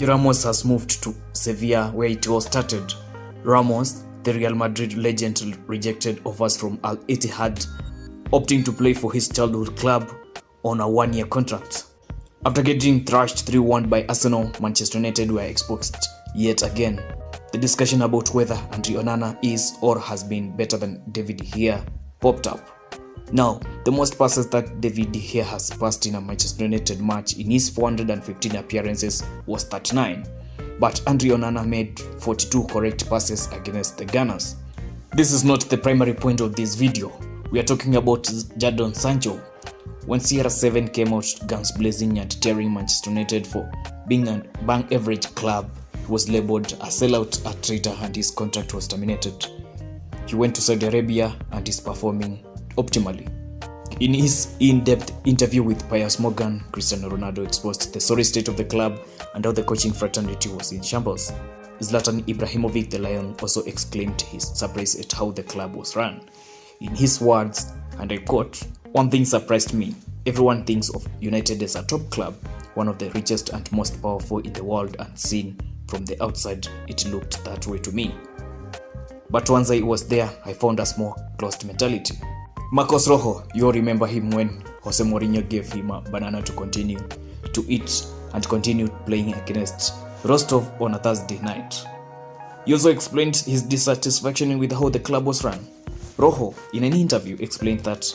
Ramos has moved to Sevilla, where it all started. Ramos, the Real Madrid legend, rejected offers from Al Ittihad, opting to play for his childhood club on a one-year contract. After getting thrashed 3-1 by Arsenal, Manchester United were exposed yet again. The discussion about whether Andre Onana is or has been better than David De Gea popped up. Now, the most passes that David De Gea has passed in a Manchester United match in his 415 appearances was 39, but Andre Onana made 42 correct passes against the Gunners. This is not the primary point of this video. We are talking about Jadon Sancho. When CR7 came out guns blazing and tearing Manchester United for being an bang average club, he was labelled a sellout, a traitor, and his contract was terminated. He went to Saudi Arabia and is performing optimally. In his in-depth interview with Piers Morgan, Cristiano Ronaldo exposed the sorry state of the club and how the coaching fraternity was in shambles. Zlatan Ibrahimovic, the Lion, also exclaimed his surprise at how the club was run. In his words, and I quote, "One thing surprised me. Everyone thinks of United as a top club, one of the richest and most powerful in the world, and seen from the outside, it looked that way to me. But once I was there, I found a more closed mentality." Marcos Rojo, you all remember him when Jose Mourinho gave him a banana to continue to eat and continued playing against Rostov on a Thursday night. He also explained his dissatisfaction with how the club was run. Rojo, in an interview, explained that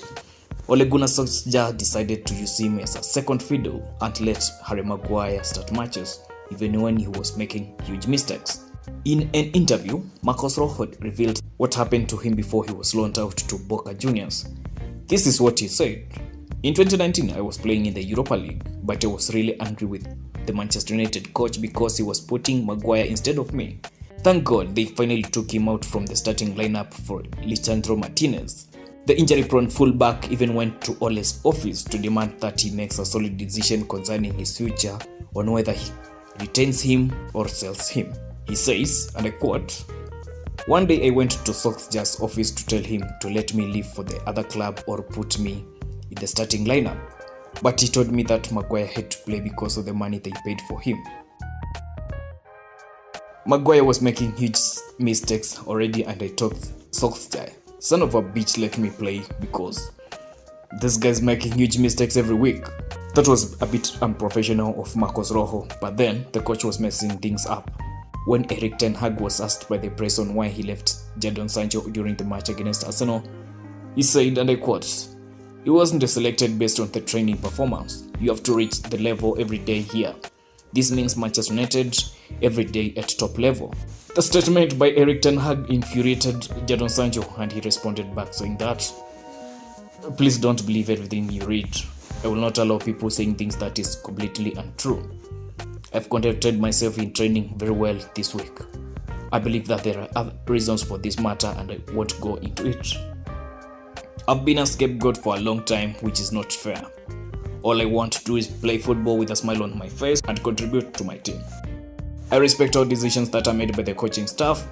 Ole Gunnar Solskjaer decided to use him as a second fiddle and let Harry Maguire start matches, even when he was making huge mistakes. In an interview, Marcos Rojo revealed what happened to him before he was loaned out to Boca Juniors. This is what he said. "In 2019, I was playing in the Europa League, but I was really angry with the Manchester United coach because he was putting Maguire instead of me. Thank God they finally took him out from the starting lineup for Lisandro Martinez." The injury-prone fullback even went to Ole's office to demand that he makes a solid decision concerning his future on whether he retains him or sells him. He says, and I quote, "One day I went to Solskjaer's office to tell him to let me leave for the other club or put me in the starting lineup. But he told me that Maguire had to play because of the money they paid for him." Maguire was making huge mistakes already, and I told Solskjaer, "Son of a bitch, let me play because this guy's making huge mistakes every week." That was a bit unprofessional of Marcos Rojo, but then the coach was messing things up. When Erik ten Hag was asked by the press on why he left Jadon Sancho during the match against Arsenal, he said, and I quote, "He wasn't selected based on the training performance. You have to reach the level every day here. This means Manchester United every day at top level." The statement by Erik ten Hag infuriated Jadon Sancho, and he responded back saying that, "Please don't believe everything you read. I will not allow people saying things that is completely untrue. I've conducted myself in training very well this week. I believe that there are other reasons for this matter and I won't go into it. I've been a scapegoat for a long time, which is not fair. All I want to do is play football with a smile on my face and contribute to my team. I respect all decisions that are made by the coaching staff.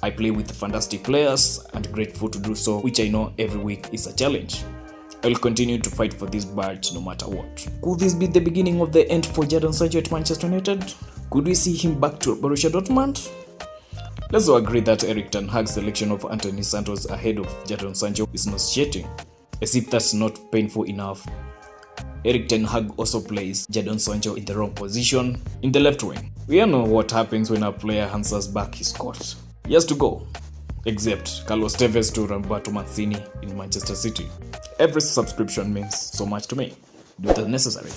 I play with fantastic players and grateful to do so, which I know every week is a challenge. I will continue to fight for this badge no matter what." Could this be the beginning of the end for Jadon Sancho at Manchester United? Could we see him back to Borussia Dortmund? Let's all agree that Erik ten Hag's selection of Anthony Santos ahead of Jadon Sancho is nauseating. As if that's not painful enough, Erik ten Hag also plays Jadon Sancho in the wrong position, in the left wing. We all know what happens when a player answers back his court. He has to go, except Carlos Tevez to Roberto Mancini in Manchester City. Every subscription means so much to me. Do the necessary.